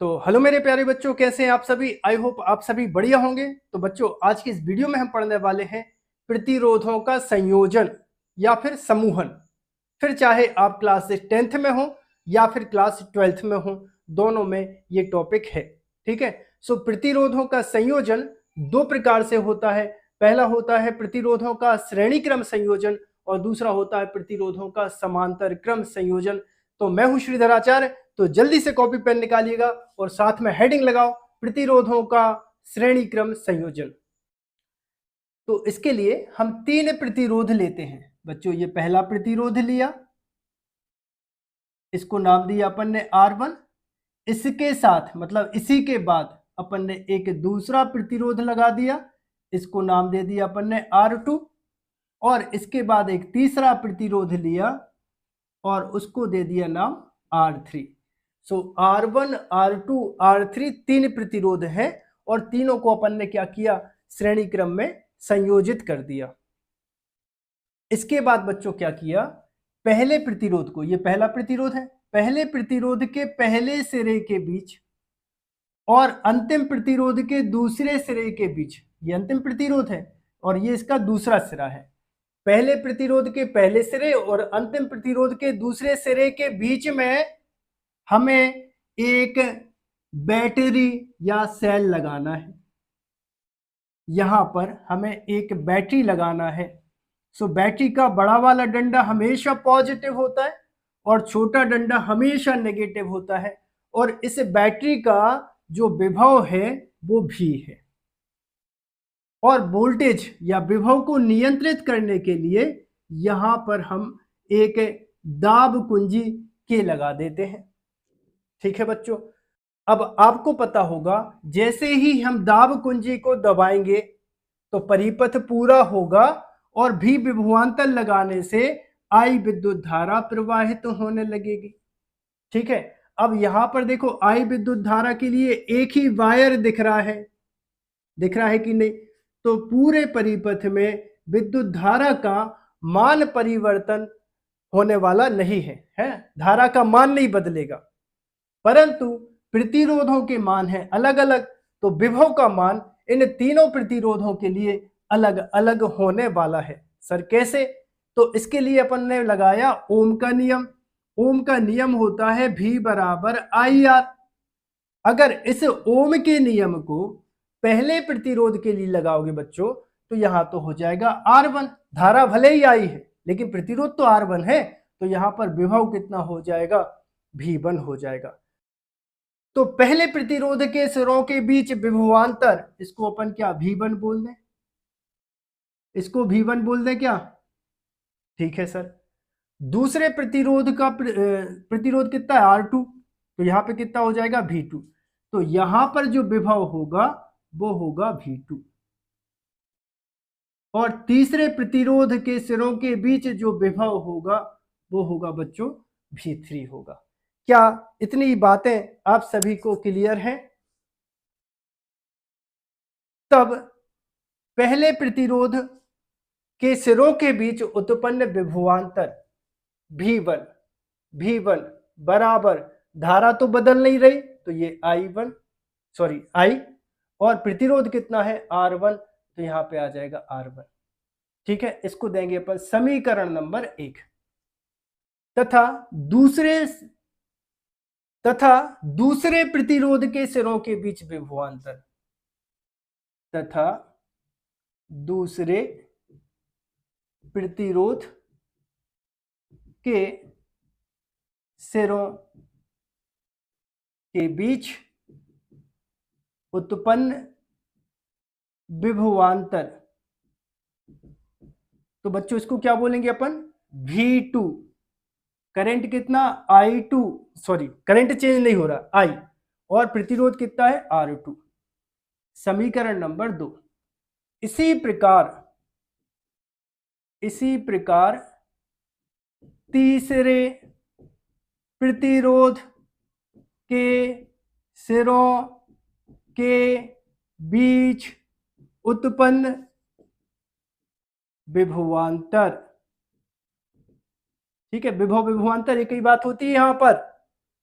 तो हेलो मेरे प्यारे बच्चों, कैसे हैं आप सभी। आई होप आप सभी बढ़िया होंगे। तो बच्चों, आज की इस वीडियो में हम पढ़ने वाले हैं प्रतिरोधों का संयोजन या फिर समूहन। फिर चाहे आप क्लास 10th में हो या फिर क्लास 12th में हो, दोनों में ये टॉपिक है। ठीक है। सो प्रतिरोधों का संयोजन दो प्रकार से होता है। पहला होता है प्रतिरोधों का श्रेणी क्रम संयोजन और दूसरा होता है प्रतिरोधों का समांतर क्रम संयोजन। तो मैं हूं श्रीधर आचार्य। तो जल्दी से कॉपी पेन निकालिएगा और साथ में हेडिंग लगाओ प्रतिरोधों का श्रेणी क्रम संयोजन। तो इसके लिए हम तीन प्रतिरोध लेते हैं बच्चों। ये पहला प्रतिरोध लिया, इसको नाम दिया अपन ने R1। इसके साथ मतलब इसी के बाद अपन ने एक दूसरा प्रतिरोध लगा दिया, इसको नाम दे दिया अपन ने R2। और इसके बाद एक तीसरा प्रतिरोध लिया और उसको दे दिया नाम R3। सो R1, R2, R3 तीन प्रतिरोध हैं और तीनों को अपन ने क्या किया, श्रेणी क्रम में संयोजित कर दिया। इसके बाद बच्चों क्या किया, पहले प्रतिरोध को, ये पहला प्रतिरोध है, पहले प्रतिरोध के पहले सिरे के बीच और अंतिम प्रतिरोध के दूसरे सिरे के बीच, ये अंतिम प्रतिरोध है और ये इसका दूसरा सिरा है। पहले प्रतिरोध के पहले सिरे और अंतिम प्रतिरोध के दूसरे सिरे के बीच में हमें एक बैटरी या सेल लगाना है। यहां पर हमें एक बैटरी लगाना है। सो बैटरी का बड़ा वाला डंडा हमेशा पॉजिटिव होता है और छोटा डंडा हमेशा नेगेटिव होता है और इस बैटरी का जो विभव है वो भी है। और वोल्टेज या विभव को नियंत्रित करने के लिए यहां पर हम एक दाब कुंजी के लगा देते हैं। ठीक है बच्चों। अब आपको पता होगा जैसे ही हम दाब कुंजी को दबाएंगे तो परिपथ पूरा होगा और भी विभवांतर लगाने से आई विद्युत धारा प्रवाहित होने लगेगी। ठीक है। अब यहां पर देखो, आई विद्युत धारा के लिए एक ही वायर दिख रहा है कि नहीं। तो पूरे परिपथ में विद्युत धारा का मान परिवर्तन होने वाला नहीं है, धारा का मान नहीं बदलेगा, परंतु प्रतिरोधों के मान हैं अलग अलग। तो विभव का मान इन तीनों प्रतिरोधों के लिए अलग अलग होने वाला है। सर कैसे? तो इसके लिए अपन ने लगाया ओम का नियम। ओम का नियम होता है V बराबर IR। अगर इस ओम के नियम को पहले प्रतिरोध के लिए लगाओगे बच्चों तो यहां तो हो जाएगा R1। धारा भले ही आई है लेकिन प्रतिरोध तो R1 है, तो यहां पर विभव कितना हो जाएगा, V1 हो जाएगा। तो पहले प्रतिरोध के सिरों के बीच विभवांतर, इसको अपन क्या V1 बोल दें, इसको V1 बोल दें क्या? ठीक है सर। दूसरे प्रतिरोध का प्रतिरोध कितना है R2, तो यहां पे कितना हो जाएगा V2। तो यहां पर जो विभव होगा वो होगा V2 और तीसरे प्रतिरोध के सिरों के बीच जो विभव होगा वो होगा बच्चों V3 होगा। क्या इतनी बातें आप सभी को क्लियर हैं? तब पहले प्रतिरोध के सिरों के बीच उत्पन्न विभवांतर V1 बराबर, धारा तो बदल नहीं रही तो ये I और प्रतिरोध कितना है R1, तो यहां पे आ जाएगा R1। ठीक है। इसको देंगे अपन समीकरण नंबर 1। तथा दूसरे प्रतिरोध के सिरों के बीच विभवांतर, तथा दूसरे प्रतिरोध के सिरों के बीच उत्पन्न विभवांतर, तो बच्चों इसको क्या बोलेंगे अपन, V2। करंट कितना करंट चेंज नहीं हो रहा I, और प्रतिरोध कितना है R2। समीकरण नंबर 2। इसी प्रकार तीसरे प्रतिरोध के सिरों के बीच उत्पन्न विभवांतर, ठीक है, विभवांतर एक ही बात होती है यहां पर,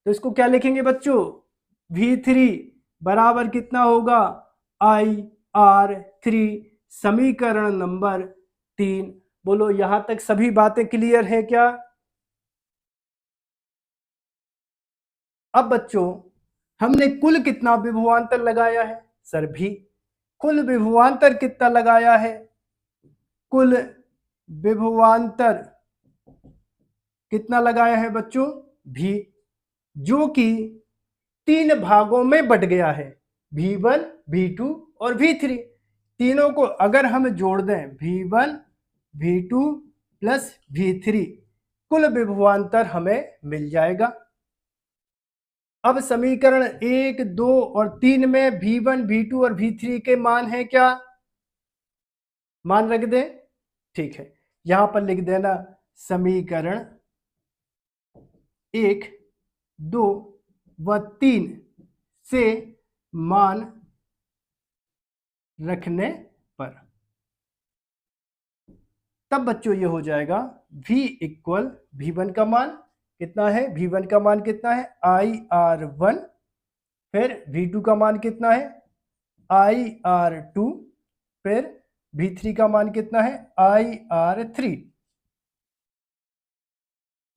तो इसको क्या लिखेंगे बच्चों, V3 बराबर कितना होगा IR3, समीकरण नंबर 3। बोलो यहां तक सभी बातें क्लियर है क्या? अब बच्चों हमने कुल कितना विभवांतर लगाया है? सर भी। कुल विभवांतर कितना लगाया है? कुल विभवांतर कितना लगाया है बच्चों? भी, जो कि 3 भागों में बट गया है, V1, V2 और V3। तीनों को अगर हम जोड़ दें, V1, V2 प्लस V3, कुल विभवांतर हमें मिल जाएगा। अब समीकरण 1, 2 और 3 में V1, V2 और V3 के मान है क्या? मान रख दें। ठीक है, यहां पर लिख देना समीकरण 1, 2 व 3 से मान रखने पर, तब बच्चों ये हो जाएगा V इक्वल V1 का मान कितना है? V1 का मान कितना है? IR1। फिर V2 का मान कितना है? IR2। फिर V3 का मान कितना है? IR3।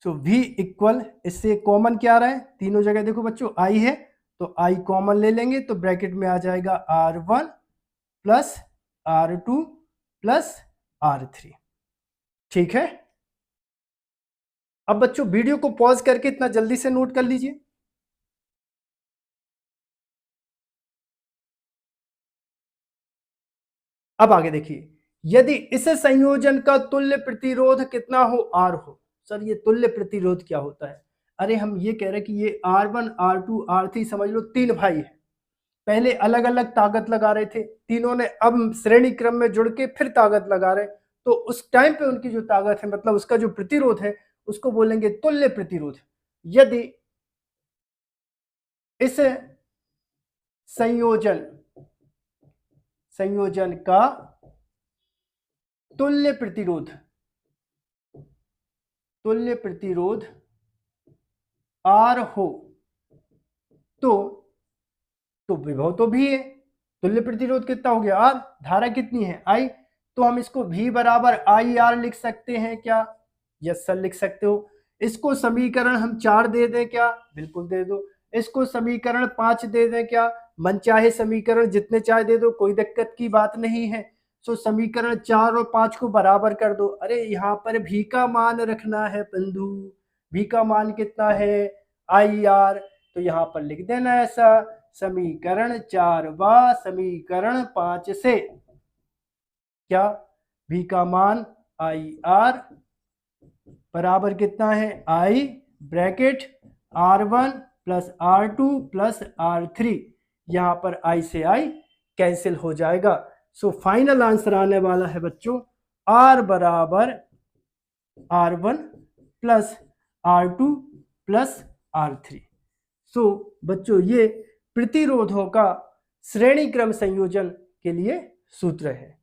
तो V इक्वल, इससे कॉमन क्या आ रहा है? तीनों जगह देखो बच्चों I है, तो I कॉमन ले लेंगे तो ब्रैकेट में आ जाएगा R1 plus R2 plus R3। ठीक है। अब बच्चों वीडियो को पॉज करके इतना जल्दी से नोट कर लीजिए। अब आगे देखिए, यदि इस संयोजन का तुल्य प्रतिरोध कितना हो? R हो। सर ये तुल्य प्रतिरोध क्या होता है? अरे हम ये कह रहे हैं कि ये R1, R2, R3 समझ लो 3 भाई है, पहले अलग अलग ताकत लगा रहे थे, तीनों ने अब श्रेणी क्रम में जुड़ के फिर ताकत लगा रहे, तो उस टाइम पे उनकी जो ताकत है, मतलब उसका जो प्रतिरोध है, उसको बोलेंगे तुल्य प्रतिरोध। यदि इस संयोजन का तुल्य प्रतिरोध R हो तो विभव तो भी है, तुल्य प्रतिरोध कितना हो गया? R। धारा कितनी है? I। तो हम इसको V बराबर IR लिख सकते हैं क्या? यस सर लिख सकते हो। इसको समीकरण हम 4 दे दें क्या? बिल्कुल दे दो। इसको समीकरण 5 दे दें क्या? मनचाहे समीकरण जितने चाहे दे दो, कोई दिक्कत की बात नहीं है। सो समीकरण 4 और 5 को बराबर कर दो। अरे यहाँ पर V का मान रखना है बंधु। V का मान कितना है? IR। तो यहाँ पर लिख देना ऐसा, समीकरण 4 व समीकरण 5 से क्या? V का मान IR बराबर कितना है? I bracket R1 plus R2 plus R3, यहां पर I से I कैंसिल हो जाएगा। सो फाइनल आंसर आने वाला है बच्चों R बराबर R1 plus R2 plus R3। सो बच्चों ये प्रतिरोधों का श्रेणी क्रम संयोजन के लिए सूत्र है।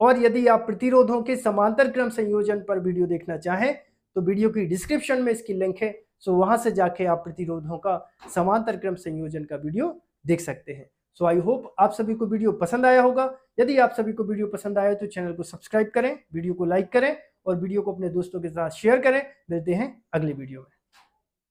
और यदि आप प्रतिरोधों के समांतर क्रम संयोजन पर वीडियो देखना चाहें तो वीडियो की डिस्क्रिप्शन में इसकी लिंक है, सो वहां से जाके आप प्रतिरोधों का समांतर क्रम संयोजन का वीडियो देख सकते हैं। सो आई होप आप सभी को वीडियो पसंद आया होगा। यदि आप सभी को वीडियो पसंद आया तो चैनल को सब्सक्राइब करें, वीडियो को लाइक करें और वीडियो को अपने दोस्तों के साथ शेयर करें। मिलते हैं अगली वीडियो में।